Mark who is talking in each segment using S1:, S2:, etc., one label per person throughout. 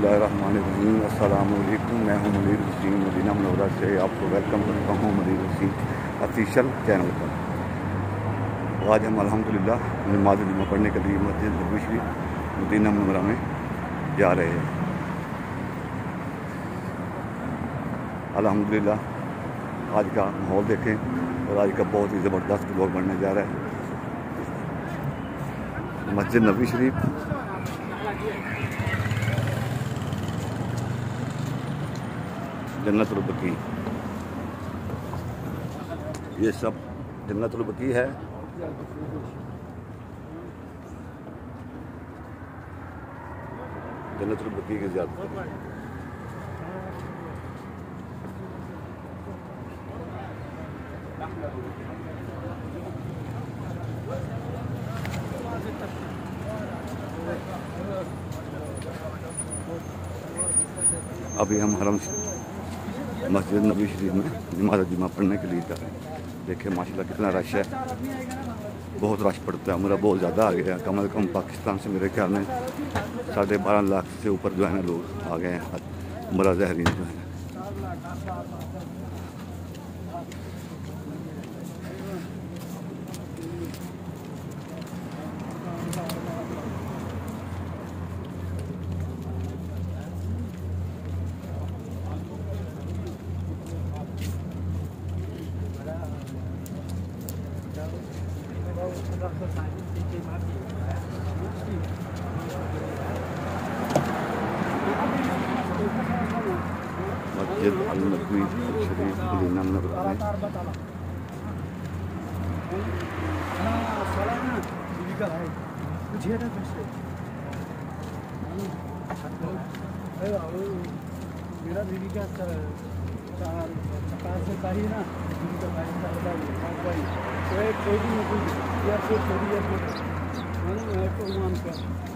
S1: बिस्मिल्लाहिर्रहमानिर्रहीम। अस्सलाम वालेकुम। मैं हूं मुनीर हुसैन, मदीना मुनव्वरा से आपको वेलकम करता हूं मुनीर हुसैन ऑफिशियल चैनल पर। आज हम अल्हम्दुलिल्लाह नमाज जुमा पढ़ने के लिए मस्जिद नबवी शरीफ मदीना मुनव्वरा में जा रहे हैं। अल्हम्दुलिल्लाह आज का माहौल देखें और आज का बहुत ही ज़बरदस्त ब्लॉग बनने जा रहा है। मस्जिद नबवी शरीफ, जन्नतुल बकी, ये सब जन्नतुल बकी है। जन्नतुल बकी की ज़ियारत करें। अभी हम हरम मस्जिद नबी शरीफ में नमाज जुमा पढ़ने के लिए जा रहे हैं। देखिए माशाल्लाह कितना रश है, बहुत रश पड़ता है। मेरा बहुत ज़्यादा आ गया, कम से कम पाकिस्तान से मेरे ख्याल में 12.5 लाख से ऊपर जो है ना लोग आ गए हैं। मेरा ज़हरीन जो है मस्जिद अल नबवी शरीफ मदीना मुनव्वरा में।
S2: मेरा बीवी का 4 से चाहिए ना, बीवी का 5 छोटी मोटी या फिर छोटी या फिर तो मान का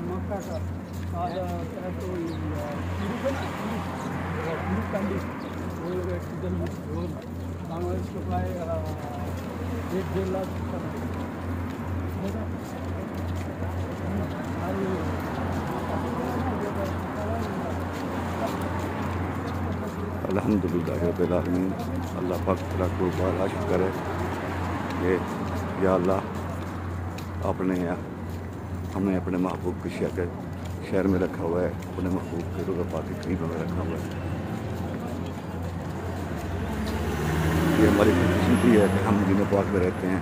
S2: मक्का का तो कंडी बांग्लादेश को प्राय 1-1.5 लाख
S1: अल्हम्दुलिल्लाह रब्बिल आलमीन। अल्लाह पाक तेरा कुर्बान शुक्र है ये या अल्लाह आपने हमें अपने महबूब के शहर में रखा हुआ है, अपने महबूब के रोज़ा पाक के करीब में रखा हुआ है। ये हमारी खुशनसीबी है कि हम मदीना पाक में रहते हैं।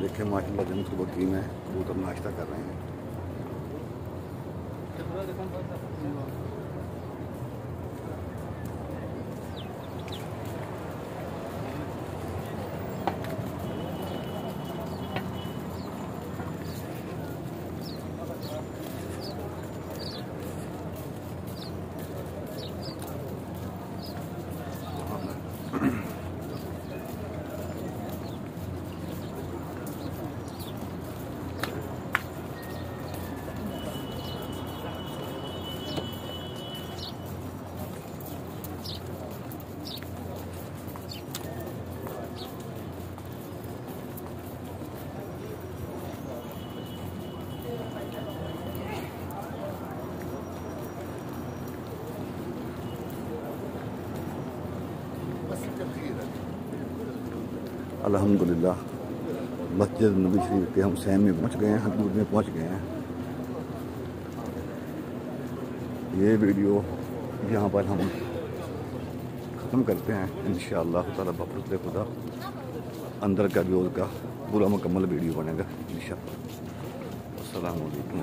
S1: देखें माशाल्लाह जन्नतुल बकी में कबूतर नाश्ता कर रहे हैं। अल्हम्दुलिल्लाह मस्जिद नबी शरीफ के हम सैम में पहुंच गए हैं, हदूद में पहुंच गए हैं। ये वीडियो यहाँ पर हम ख़त्म करते हैं इंशाअल्लाह ताला बफज़ल खुदा। अंदर का भी उसका पूरा मुकम्मल वीडियो बनेगा इंशाअल्लाह। अस्सलामु अलैकुम।